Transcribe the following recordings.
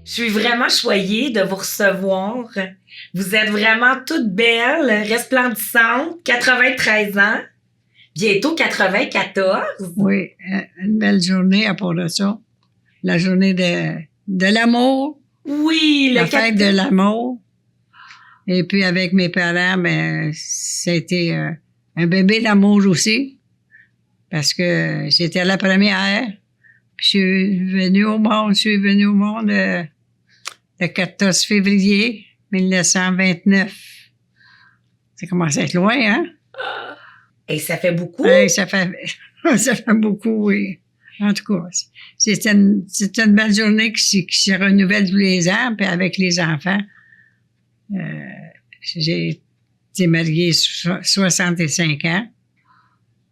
Je suis vraiment choyée de vous recevoir. Vous êtes vraiment toutes belles, resplendissantes, 93 ans, bientôt 94. Oui, une belle journée à part de ça. La journée de l'amour, Oui, la fête de l'amour. Et puis avec mes parents, ben, c'était un bébé d'amour aussi, parce que j'étais la première. Puis je suis venue au monde le 14 février 1929. Ça commence à être loin, hein? Et ça fait beaucoup. Ouais, ça fait beaucoup, oui. En tout cas, c'est une belle journée qui se renouvelle tous les ans, puis avec les enfants. J'ai été mariée 65 ans,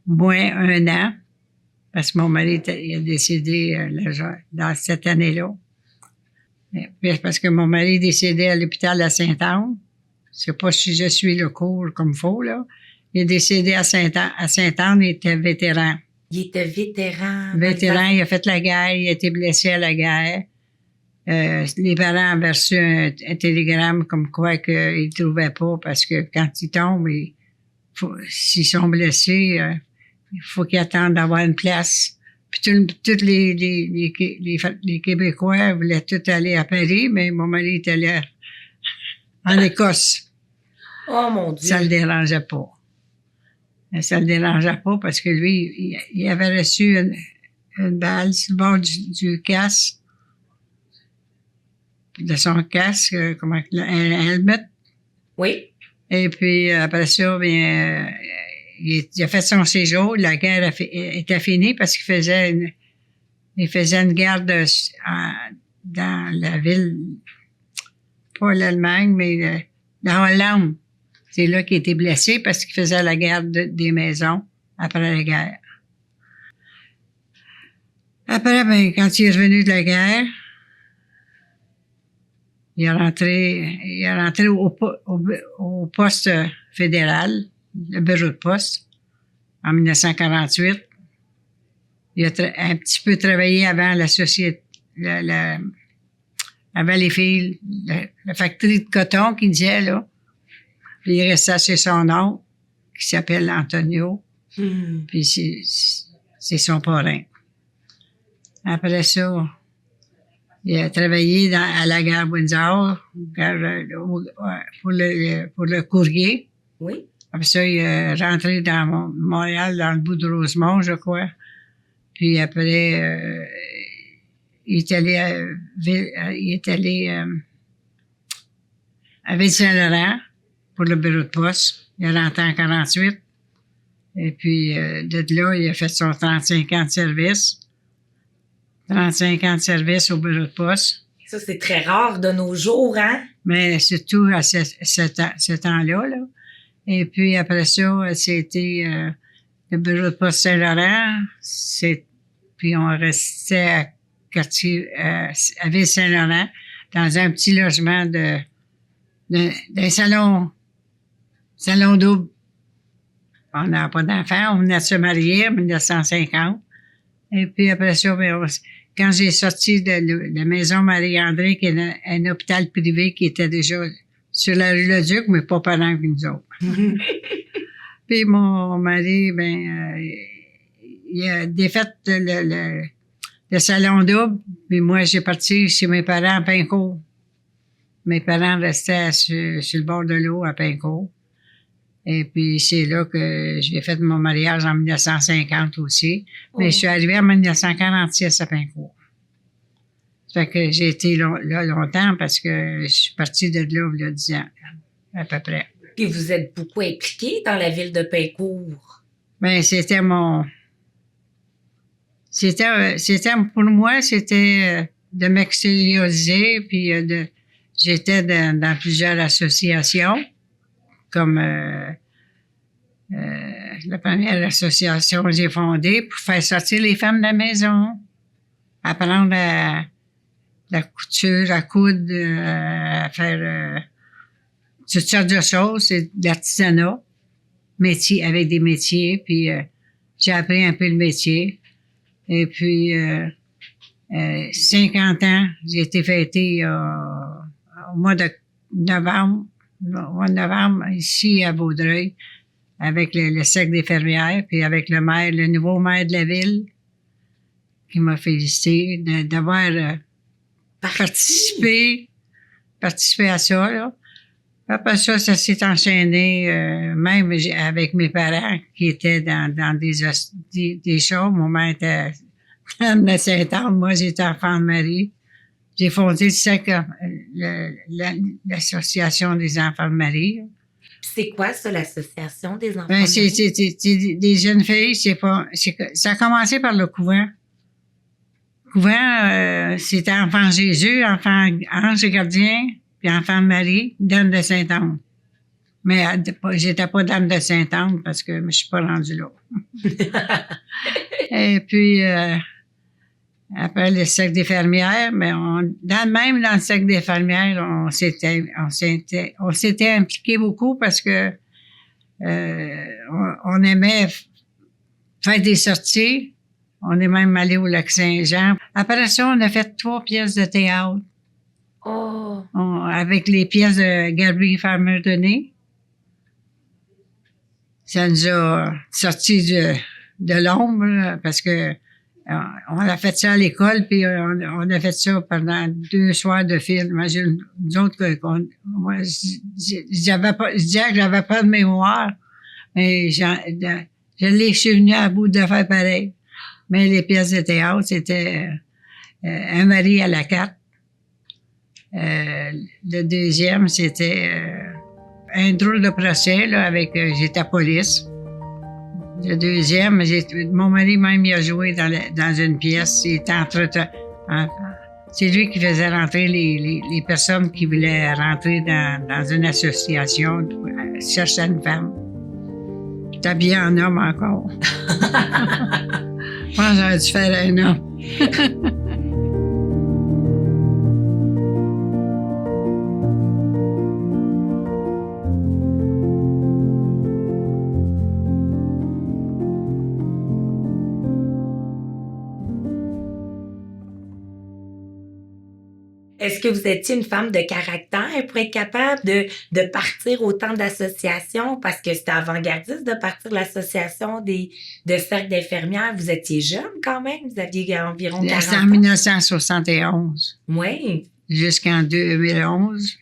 moins un an, parce que mon mari il a décédé dans cette année-là. Parce que mon mari est décédé à l'hôpital à Sainte-Anne. Je sais pas si je suis le cours comme il faut, là. Il est décédé à Sainte-Anne, il était vétéran. Il était vétéran. Vétéran, il a fait la guerre, il a été blessé à la guerre. Les parents ont reçu un télégramme comme quoi qu'ils ne trouvaient pas parce que quand ils tombent, s'ils sont blessés, il faut qu'ils attendent d'avoir une place. Puis tous les Québécois voulaient tous aller à Paris, mais mon mari est allé en Écosse. Oh mon Dieu! Ça le dérangeait pas. Ça le dérangeait pas parce que lui, il avait reçu une balle sur le bord du casque, de son casque, un helmet. Oui. Et puis après ça, bien, il a fait son séjour. La guerre était finie parce qu'il faisait une guerre dans la ville, pas l'Allemagne, mais la Hollande. C'est là qu'il était blessé parce qu'il faisait la guerre des maisons après la guerre. Après, ben, quand il est revenu de la guerre, il est rentré au poste fédéral, le bureau de poste, en 1948. Il a un petit peu travaillé avant la société, avant les filles, la factory de coton qu'il disait, là. Puis il est resté chez son oncle, qui s'appelle Antonio. Puis c'est son parrain. Après ça, il a travaillé à la gare Windsor pour le courrier. Oui. Après ça, il est rentré dans Montréal, dans le bout de Rosemont, je crois. Puis après, il est allé à Ville-Saint-Laurent pour le bureau de poste. Il est rentré en 48. Et puis, de là, il a fait son 35 ans de service. 35 ans de service au bureau de poste. Ça, c'est très rare de nos jours, hein? Mais surtout à ce temps-là, là. Et puis après ça, c'était le bureau de poste Saint-Laurent. Puis on restait à quartier, à Ville-Saint-Laurent, dans un petit logement d'un salon double. On n'a pas d'enfants, on venait de se marier en 1950. Et puis après ça, quand j'ai sorti de la maison Marie-André, qui est un hôpital privé qui était déjà sur la rue Le-Duc, mais pas pendant que nous autres. Puis mon mari, il a défait le salon double, puis moi, j'ai parti chez mes parents à Pincourt. Mes parents restaient sur le bord de l'eau à Pincourt. Et puis, c'est là que j'ai fait mon mariage en 1950 aussi. Mais je suis arrivée en 1946 à Pincourt. Fait que j'ai été là longtemps parce que je suis partie de là il y a 10 ans, à peu près. Puis vous êtes beaucoup impliqué dans la ville de Pincourt. Ben, pour moi, c'était de m'extérioriser, puis j'étais dans plusieurs associations, comme la première association que j'ai fondée pour faire sortir les femmes de la maison, apprendre la couture, à coudre, à faire toutes sortes de choses, c'est de l'artisanat, métier, avec des métiers, puis j'ai appris un peu le métier. Et puis, 50 ans, j'ai été fêtée au mois de novembre, ici à Vaudreuil, avec le cercle des fermières, puis avec le nouveau maire de la ville, qui m'a félicité d'avoir participé à ça, là. Après ça, ça s'est enchaîné, même avec mes parents qui étaient dans des chambres. Mon mère était à Saint-Anne, moi j'étais enfant de Marie. J'ai fondé l'association des enfants de Marie. C'est quoi ça, l'association des enfants Ben, de Marie? c'est des jeunes filles, ça a commencé par le couvent. Le couvent, c'était enfant Jésus, enfant Ange Gardien, puis enfant de Marie, dame de Saint-Anne. Mais j'étais pas dame de Saint-Anne parce que je suis pas rendue là. Et puis, après le cercle des fermières, mais même dans le cercle des fermières, on s'était impliqué beaucoup parce que on aimait faire des sorties. On est même allé au Lac-Saint-Jean. Après ça, on a fait 3 pièces de théâtre. Oh! Avec les pièces de Gabriel Farmer-Denis. Ça nous a sorti de l'ombre, là, parce que on a fait ça à l'école, puis on a fait ça pendant 2 soirs de film. Imagine, nous autres, moi, je disais que j'avais pas de mémoire, mais je suis venue à bout de faire pareil. Mais les pièces de théâtre, c'était Un mari à la carte. Le deuxième, c'était Un drôle de procès, là, avec j'étais police. Le deuxième, mon mari même il a joué dans une pièce. Il était c'est lui qui faisait rentrer les personnes qui voulaient rentrer dans une association, chercher une femme. J'étais habillé en homme encore. Je pense que j'aurais dû faire un homme. Est-ce que vous étiez une femme de caractère pour être capable de partir autant d'associations? Parce que c'était avant-gardiste de partir de l'association de cercle d'infirmières. Vous étiez jeune quand même. Vous aviez environ 40 ans. C'était en 1971. Oui. Jusqu'en 2011.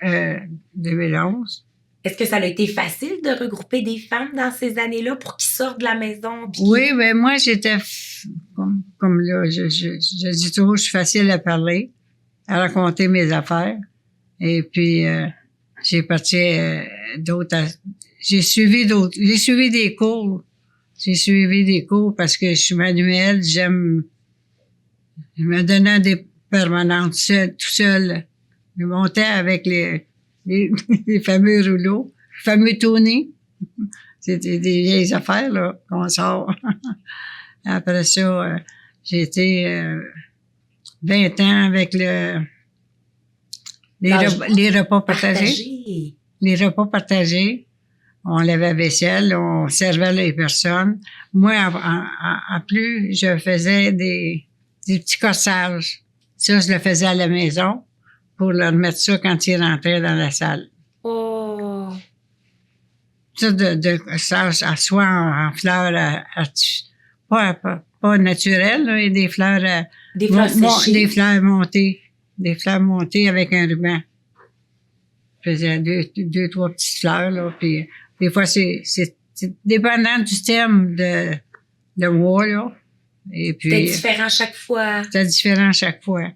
Est-ce que ça a été facile de regrouper des femmes dans ces années-là pour qu'ils sortent de la maison? Oui, ben moi, j'étais comme là, je dis toujours, je suis facile à parler, à raconter mes affaires. Et puis, j'ai parti j'ai suivi des cours. J'ai suivi des cours parce que je suis manuelle, je me donnais des permanentes tout seul. Je montais avec les fameux rouleaux, les fameux Tony. C'était des vieilles affaires, là, qu'on sort. Après ça, j'ai été 20 ans avec les repas partagés. Les repas partagés. On lavait la vaisselle, on servait les personnes. Moi, en plus, je faisais des petits corsages. Ça, je le faisais à la maison pour leur mettre ça quand ils rentraient dans la salle. Oh! Ça, de corsage, soit en fleurs pas naturelles, là, et des fleurs... Des fleurs séchées. Des fleurs montées. Des fleurs montées avec un ruban. Je faisais deux, 3 petites fleurs, là, puis des fois, c'est dépendant du thème de mois, là. Et puis. C'était différent chaque fois. C'était différent chaque fois.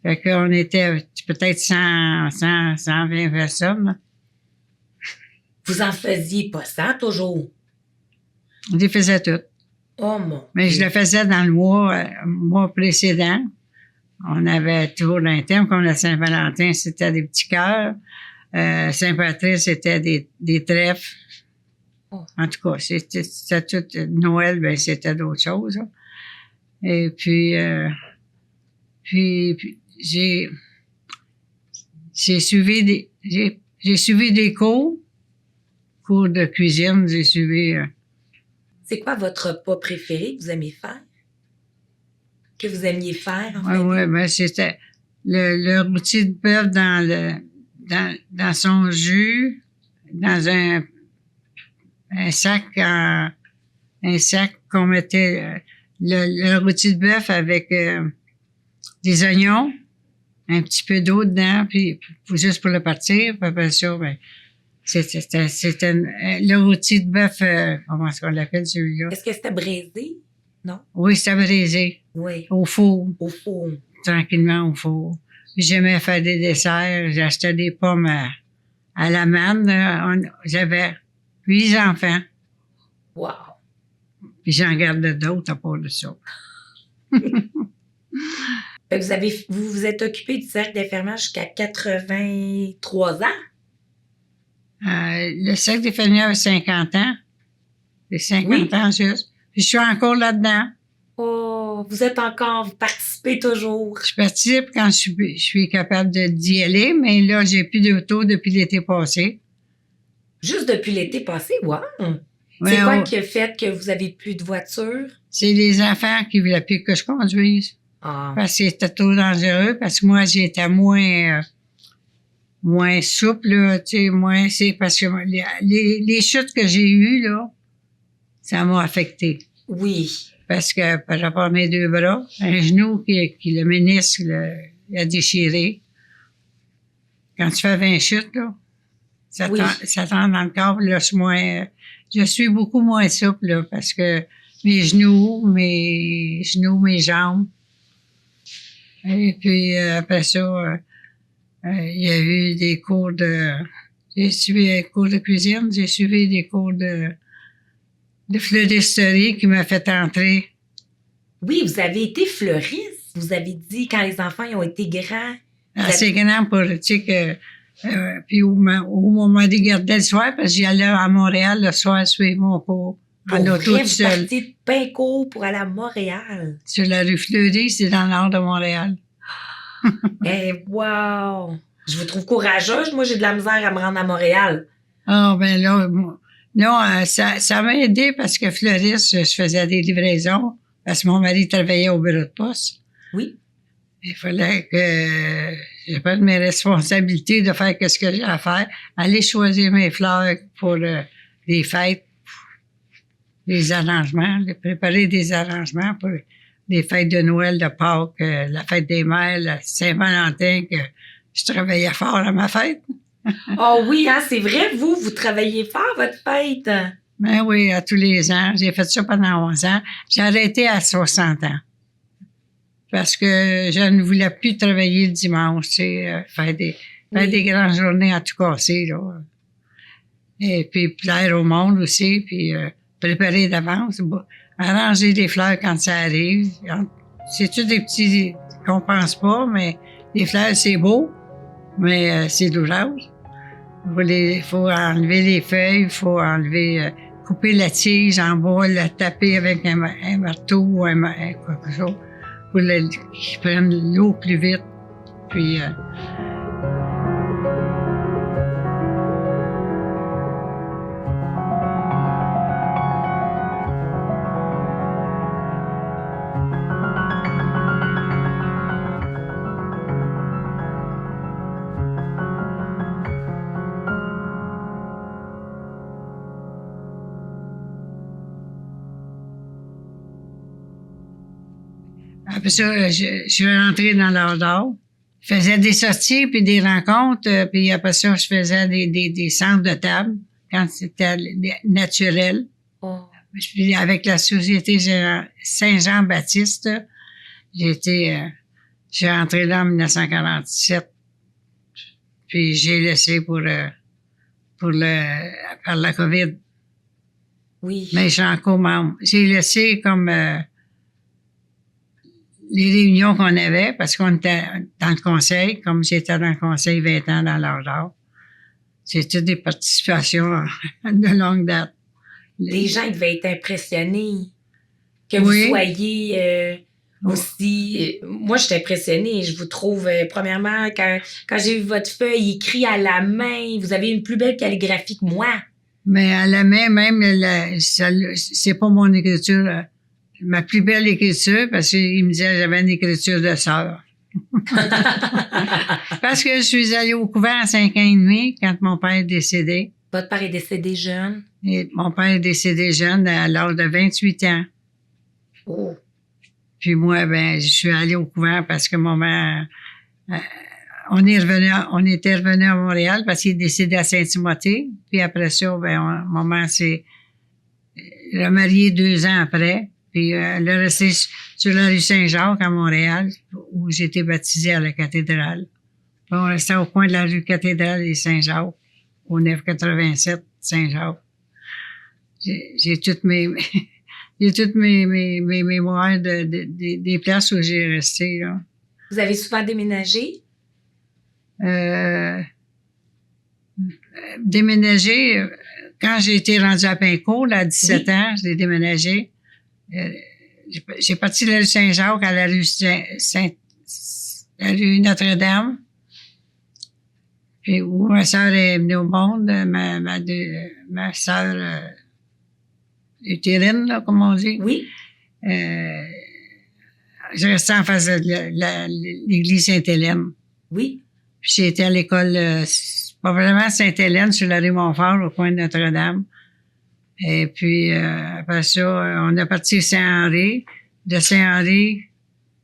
Fait qu'on était peut-être 120 personnes. Là. Vous en faisiez pas ça toujours? On les faisait toutes. Oh mon Mais je Dieu. le faisais dans le mois précédent. On avait toujours un thème, comme la Saint-Valentin, c'était des petits cœurs. Saint-Patrice, c'était des trèfles. Oh. En tout cas, c'était tout. Noël, ben, c'était d'autres choses. Là. Et puis j'ai suivi des cours de cuisine. J'ai suivi. C'est quoi votre repas préféré que vous aimez faire? Que vous aimiez faire, en fait? Ouais, ben, c'était le rôti de bœuf dans son jus, dans un sac qu'on mettait le rôti de bœuf avec des oignons, un petit peu d'eau dedans, puis juste pour le partir, puis après ça, ben, c'était le rôti de bœuf, comment est-ce qu'on l'appelle celui-là? Est-ce que c'était braisé? Non? Oui, c'était braisé, Oui. au four, Au four. tranquillement au four. Puis j'aimais faire des desserts, j'achetais des pommes à la manne. J'avais 8 enfants, Wow. puis j'en gardais d'autres à part de ça. Fait que vous vous êtes occupé du cercle d'infirmière jusqu'à 83 ans? Le cercle des fermières a 50 ans. C'est 50 Oui. ans juste. Puis je suis encore là-dedans. Oh, vous participez toujours. Je participe quand je suis capable d'y aller, mais là, j'ai plus d'auto depuis l'été passé. Juste depuis l'été passé, wow! Ouais, C'est quoi oh, qui a fait que vous avez plus de voiture? c'est les enfants qui voulaient plus que je conduise. Ah, Parce que c'était trop dangereux, parce que moi, j'étais moins souple, là, tu sais, c'est parce que les chutes que j'ai eues, là, ça m'a affecté. oui. Parce que par rapport à mes 2 bras, un genou qui le ménisque il a déchiré. Quand tu fais 20 chutes, là, ça Oui. t'entre dans le corps, là, je suis beaucoup moins souple, là, parce que mes genoux, mes jambes. Et puis, après ça, il y a eu des cours j'ai suivi un cours de cuisine, j'ai suivi des cours de fleuristerie qui m'a fait entrer. Oui, vous avez été fleuriste. Vous avez dit quand les enfants ils ont été grands. Assez grand pour, tu sais, que, puis où on m'a gardé le soir, parce que j'y allais à Montréal le soir suivre mon cours. Pour En auto vrai, tout vous seul. partiez de Pincourt pour aller à Montréal. Sur la rue Fleury, c'est dans le nord de Montréal. Eh, wow! Je vous trouve courageuse. Moi, j'ai de la misère à me rendre à Montréal. Ah, ben là, non, ça m'a aidé parce que fleuriste, je faisais des livraisons, parce que mon mari travaillait au bureau de poste. Oui. Il fallait que je prenne mes responsabilités de faire ce que j'ai à faire. Aller choisir mes fleurs pour les fêtes, les arrangements, préparer des arrangements pour les fêtes de Noël, de Pâques, la fête des mères, la Saint-Valentin, que je travaillais fort à ma fête. Oh oui, hein, c'est vrai, vous travaillez fort votre fête. Ben oui, à tous les ans. J'ai fait ça pendant 11 ans. J'ai arrêté à 60 ans. Parce que je ne voulais plus travailler le dimanche, tu sais, faire des grandes journées à tout casser, là. Et puis plaire au monde aussi, puis préparer d'avance, arranger les fleurs quand ça arrive. C'est tout des petits qu'on pense pas, mais les fleurs, c'est beau, mais c'est douloureux. Il faut enlever les feuilles, il faut couper la tige en bas, la taper avec un marteau ou quelque chose pour qu'ils prennent l'eau plus vite. Puis, après ça, je suis rentrée dans l'art d'art. Je faisais des sorties puis des rencontres, puis après ça, je faisais des centres de table quand c'était naturel. Oh. Puis avec la Société Saint-Jean-Baptiste, je J'ai rentré là en 1947. Puis j'ai laissé par la COVID. Oui. Mais je suis encore membre. J'ai laissé comme les réunions qu'on avait, parce qu'on était dans le conseil, comme j'étais dans le conseil 20 ans dans l'âge d'or. C'était des participations de longue date. Les gens ils devaient être impressionnés que Oui. vous soyez aussi. Moi, je suis impressionnée. Je vous trouve, premièrement, quand j'ai vu votre feuille écrit à la main, vous avez une plus belle calligraphie que moi. Mais à la main, même, c'est pas mon écriture. Ma plus belle écriture, parce qu'il me disait que j'avais une écriture de sœur. Parce que je suis allée au couvent à 5 ans et demi quand mon père est décédé. Votre père est décédé jeune. Et mon père est décédé jeune à l'âge de 28 ans. Oh. Puis moi, ben, je suis allée au couvent parce que mon mère, on était revenu à Montréal parce qu'il est décédé à Saint-Timothée. Puis après ça, ben, mon mère s'est remariée 2 ans après. Puis elle est restée sur la rue Saint-Jacques à Montréal, où j'ai été baptisée à la cathédrale. Puis on restait au coin de la rue Cathédrale et Saint-Jacques, au 987 Saint-Jacques. J'ai toutes mes mémoires des places où j'ai resté, là. Vous avez souvent déménagé? Déménagé, quand j'ai été rendue à Pincourt, là, à 17 ans, j'ai déménagé. J'ai parti de la rue Saint-Jacques à la rue la rue Notre-Dame. Puis où ma sœur est venue au monde, ma sœur utérine, là, comme on dit. Oui. Je restais en face de l'église Sainte-Hélène. Oui. Puis j'ai été à l'école, probablement Sainte-Hélène, sur la rue Montfort, au coin de Notre-Dame. Et puis, après ça, on a parti Saint-Henri. De Saint-Henri,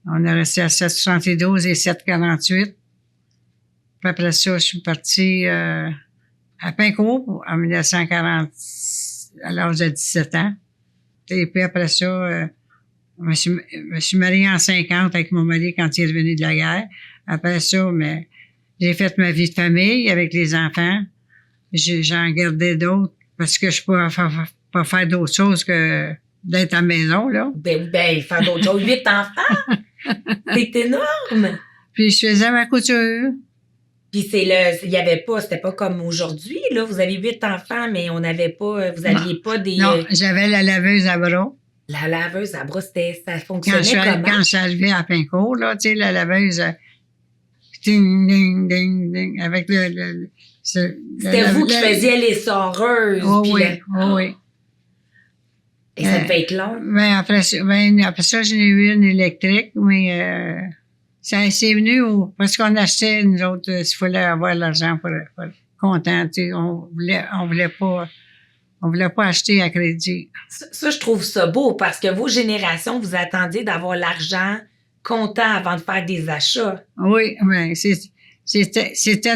on est resté à 772 et 748. Puis après ça, je suis parti à Pincourt en 1940, à l'âge de 17 ans. Et puis après ça, je me suis mariée en 50 avec mon mari quand il est revenu de la guerre. Après ça, mais j'ai fait ma vie de famille avec les enfants. J'en gardais d'autres parce que je peux pas faire d'autres choses que d'être à la maison, là. Ben, faire d'autres choses. 8 enfants! C'est énorme! Puis je faisais ma couture. Puis il y avait pas, c'était pas comme aujourd'hui, là. Vous avez 8 enfants, mais on n'avait pas, vous aviez pas des... Non, j'avais la laveuse à bras. La laveuse à bras, ça fonctionnait comment? Quand je suis arrivée à Pincourt, là, tu sais, la laveuse, ding, ding, ding, ding, avec C'était vous qui faisiez les soreuses. Oh oui, oh oui. Et ça devait être long. Ben après ça, j'en ai eu une électrique, mais c'est venu parce qu'on achetait, nous autres, s'il fallait avoir l'argent pour être content, tu sais, on voulait pas acheter à crédit. Ça, je trouve ça beau parce que vos générations, vous attendiez d'avoir l'argent comptant avant de faire des achats. Oui, ben c'était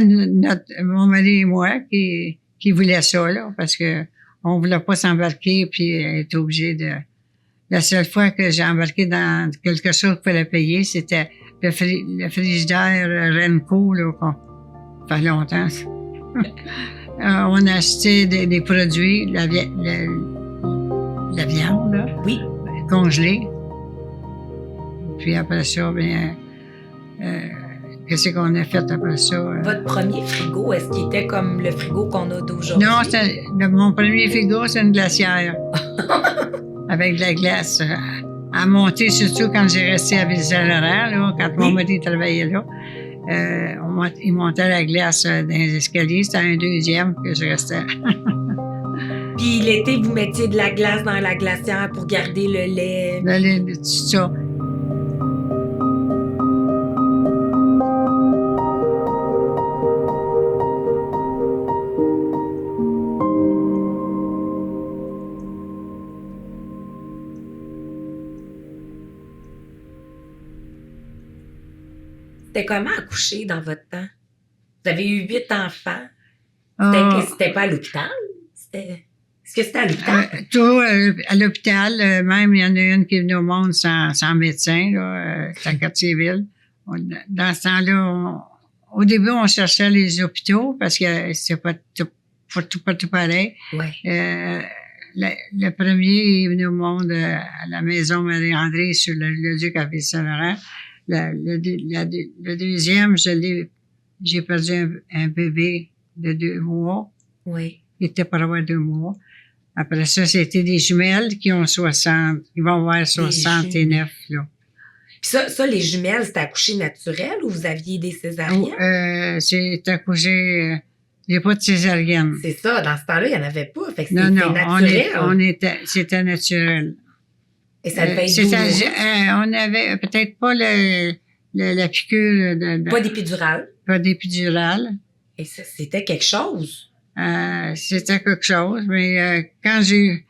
mon mari et moi qui voulaient ça, là, parce que on voulait pas s'embarquer puis être obligé de... La seule fois que j'ai embarqué dans quelque chose qu'il fallait payer, c'était le frigidaire Renco, là, ça fait longtemps. On a acheté des produits, la viande, là, oui, congelée. Puis après ça, bien, qu'est-ce qu'on a fait après ça? Votre premier frigo, est-ce qu'il était comme le frigo qu'on a d'aujourd'hui? Non, mon premier frigo, c'est une glacière. Avec de la glace. À monter, surtout quand j'ai resté à Ville-Saint-Laurent, là, quand mon mari travaillait là. Il montait la glace dans les escaliers. C'était un deuxième que je restais. Puis l'été, vous mettiez de la glace dans la glacière pour garder le lait. Le lait, tout ça. C'était comment accoucher dans votre temps? Vous avez eu 8 enfants. C'était pas à l'hôpital? Est-ce que c'était à l'hôpital? Tout à l'hôpital. Même, il y en a une qui est venue au monde sans médecin, là, c'est à Cartierville. dans ce temps-là, au début, on cherchait les hôpitaux parce que c'est pas tout pareil. Ouais. Le premier est venu au monde à la maison Marie-André sur le Duc à Ville-Saint-Laurent. Le deuxième, j'ai perdu un bébé de 2 mois. Oui. Il était pour avoir 2 mois. Après ça, c'était des jumelles qui vont avoir 69, là. Puis ça, les jumelles, c'était accouché naturel ou vous aviez des césariennes? C'est accouché, il n'y a pas de césarienne. C'est ça, dans ce temps-là, il n'y en avait pas. Fait que Non, c'était naturel. C'était naturel. Et ça devait être douloureux. On avait peut-être pas la piqûre Pas d'épidurale. Pas d'épidurale. Et ça, c'était quelque chose. C'était quelque chose, mais quand j'ai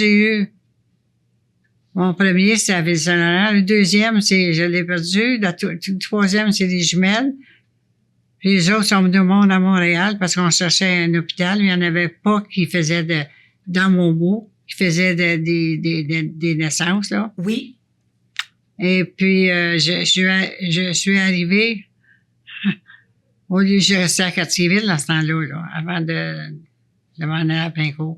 eu mon premier, c'est à Ville-Saint-Laurent. Le deuxième, je l'ai perdu. Le troisième, c'est des jumelles. Puis les autres sont venus au monde à Montréal parce qu'on cherchait un hôpital. Il n'y en avait pas qui faisait dans mon bout, qui faisait des naissances, là. Oui. Et puis, je suis arrivée, au lieu, je restais à Cartierville dans ce temps-là, là, avant de m'en aller à Pincourt.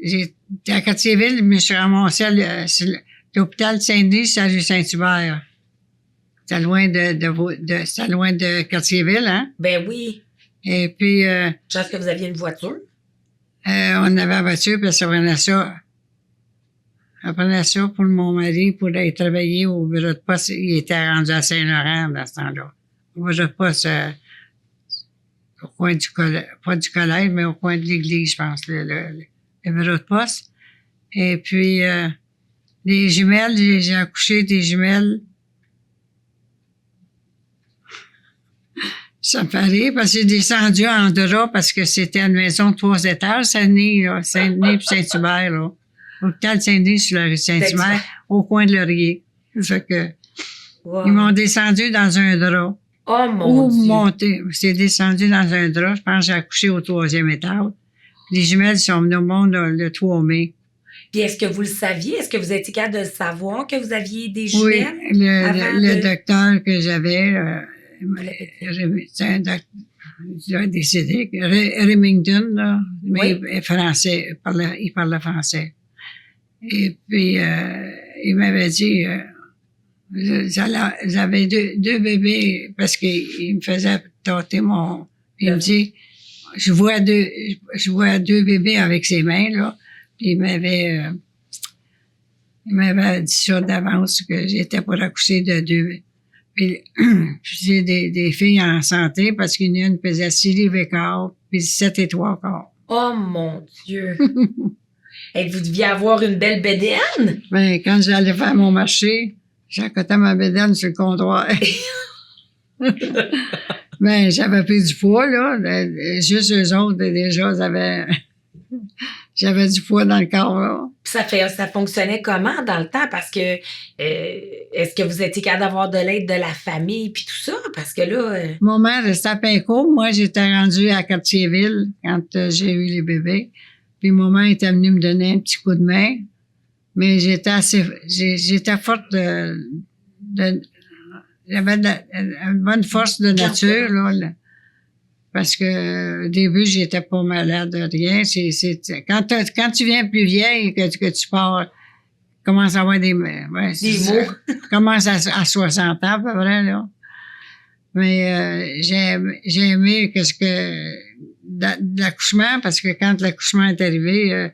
J'étais à Cartierville, je me suis ramassée à l'hôpital Saint-Denis, c'est à rue Saint-Hubert. C'est loin c'est loin de Cartierville, hein? Ben oui. Et puis, Je pense que vous aviez une voiture. on avait la voiture, puis ça prenait ça. On prenait ça pour mon mari, pour aller travailler au bureau de poste. Il était rendu à Saint-Laurent dans ce temps-là. Au bureau de poste, au coin du collège, pas du collège, mais au coin de l'église, je pense, le bureau de poste. Et puis, les jumelles, j'ai accouché des jumelles. Ça me fait rire parce que j'ai descendu en drap parce que c'était une maison de 3 étages, Saint-Denis puis Saint-Hubert, là. L'hôpital Saint-Denis sur la rue Saint-Hubert, au coin de Laurier. Ça fait que, Wow. ils m'ont descendu dans un drap. Oh mon Dieu. Monté. C'est descendu dans un drap. Je pense que j'ai accouché au 3e étage. Les jumelles sont venues au monde le 3 mai. Puis est-ce que vous le saviez? Est-ce que vous étiez capable de le savoir que vous aviez des Oui, jumelles? le docteur que j'avais, c'est un docteur, il a décédé, Remington, là, mais Oui. il est français, il parlait français. Et puis, il m'avait dit, j'avais deux bébés, parce qu'il me faisait tâter il me dit, je vois deux bébés avec ses mains, là. Puis il m'avait dit ça d'avance que j'étais pour accoucher de 2. Puis j'ai des filles en santé parce qu'une pesait 6 livres et quart, puis 7 et 3 quarts. Oh mon Dieu. Et vous deviez avoir une belle bédaine? Ben, quand j'allais faire mon marché, j'accotais ma bédaine sur le comptoir. Ben, j'avais pris du poids, là. Juste eux autres, déjà, j'avais du poids dans le corps, là. Puis ça fonctionnait comment dans le temps? Parce que, est-ce que vous étiez capable d'avoir de l'aide de la famille puis tout ça? Parce que là... Mon mère restait à Pincourt. Moi, j'étais rendue à Cartierville quand j'ai eu les bébés. Puis maman était venue me donner un petit coup de main. Mais j'étais forte j'avais une bonne force de nature, là. Parce que au début, j'étais pas malade de rien. Quand tu viens plus vieille, que tu pars, commences à avoir des mots. Commence à 60 ans, à peu près, là. Mais j'ai aimé de l'accouchement, parce que quand l'accouchement est arrivé,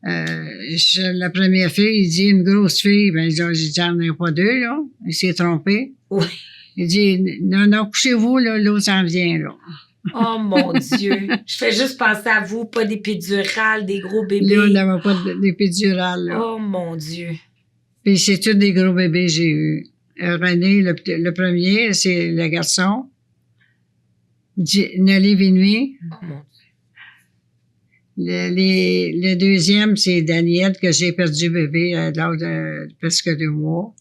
la première fille, il dit une grosse fille, ben j'ai dit j'en ai pas 2, là. Il s'est trompé. Oui. Il dit non, couchez-vous, là, l'eau s'en vient, là. Oh mon Dieu. Je fais juste penser à vous, pas d'épidurale, des gros bébés. Là, on n'avait pas d'épidurale, là. Oh mon Dieu. Puis c'est tous des gros bébés que j'ai eu. René, le premier, c'est le garçon. Nelly Vinuy. Oh mon Dieu. Le deuxième, c'est Daniel, que j'ai perdu bébé à l'âge de presque 2 mois.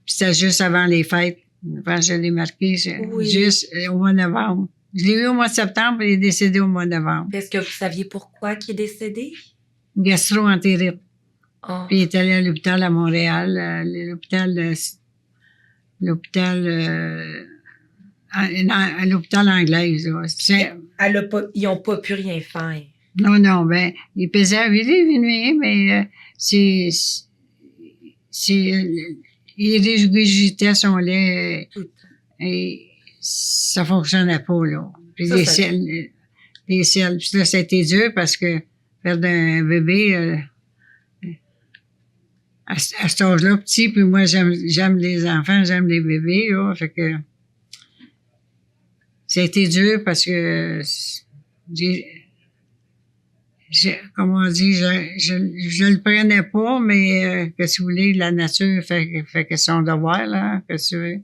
Puis c'était juste avant les fêtes. Quand je l'ai marqué, juste au mois de novembre. Je l'ai eu au mois de septembre, et il est décédé au mois de novembre. Est-ce que vous saviez pourquoi il est décédé? Gastro-entérite. Oh. Puis il est allé à l'hôpital à Montréal, l'hôpital l'hôpital, à l'hôpital anglais. Là. Ils n'ont pas pu rien faire. Non, ben, il pesait 8 livres et demi, mais il régurgitait son lait et ça fonctionnait pas, là. Puis les selles. Puis là, ça a été dur parce que perdre un bébé, à cet âge-là, petit, puis moi, j'aime les enfants, j'aime les bébés, là. Fait que ça a été dur parce que comme on dit, je le prenais pas, mais qu'est-ce que vous voulez, la nature fait que son devoir, là, qu'est-ce que tu veux.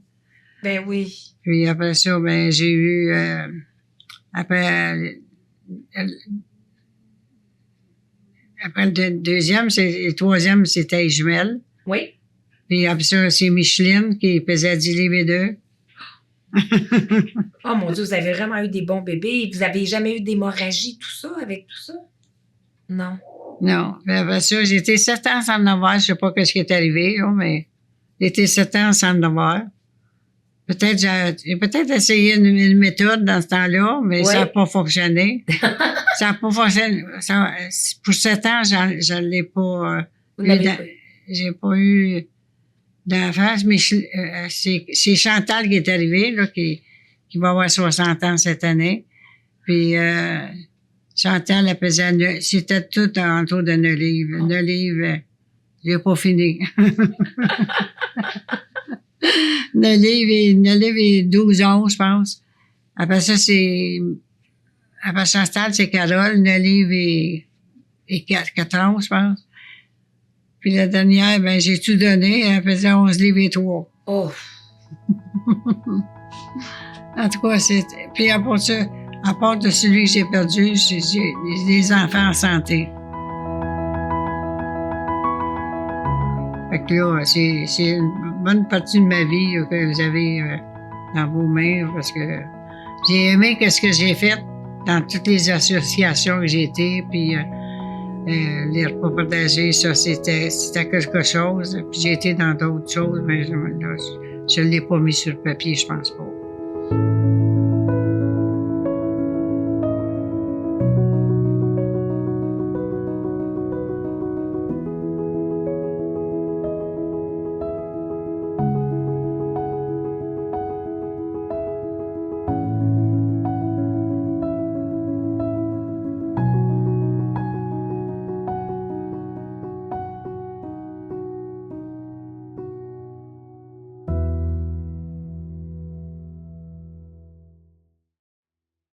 Ben oui. Puis après ça, ben j'ai eu après le deuxième, le troisième, c'était jumelle. Oui. Puis après ça, c'est Micheline qui pesait 10 livres et 2. Oh mon Dieu, vous avez vraiment eu des bons bébés. Vous avez jamais eu d'hémorragie, tout ça, avec tout ça? Non. Non. Puis après ça, j'ai été 7 ans sans en avoir. Je sais pas ce qui est arrivé, là, mais j'ai été 7 ans sans en avoir. J'ai peut-être essayé une méthode dans ce temps-là, mais ça n'a pas fonctionné. Ça n'a pas fonctionné. Pour 7 ans, je l'ai pas j'ai pas eu d'enfance, mais c'est Chantal qui est arrivée, là, qui va avoir 60 ans cette année. Puis Chantal, elle pesait c'était tout autour de 9 livres. 9 livres, j'ai pas fini. 9 livres et 12 11, je pense. Après ça, après Chantal, c'est Carole, 9 livres et 4 ans, je pense. Puis la dernière, ben, j'ai tout donné. Elle faisait 11 livres et 3. Oh! En tout cas, puis à part de celui que j'ai perdu, j'ai des enfants en santé. Fait que là, c'est une bonne partie de ma vie là, que vous avez dans vos mains, parce que j'ai aimé ce que j'ai fait dans toutes les associations que j'ai été, puis les repas partagés, ça, c'était quelque chose. Puis j'ai été dans d'autres choses, mais là, je ne l'ai pas mis sur le papier, je pense pas.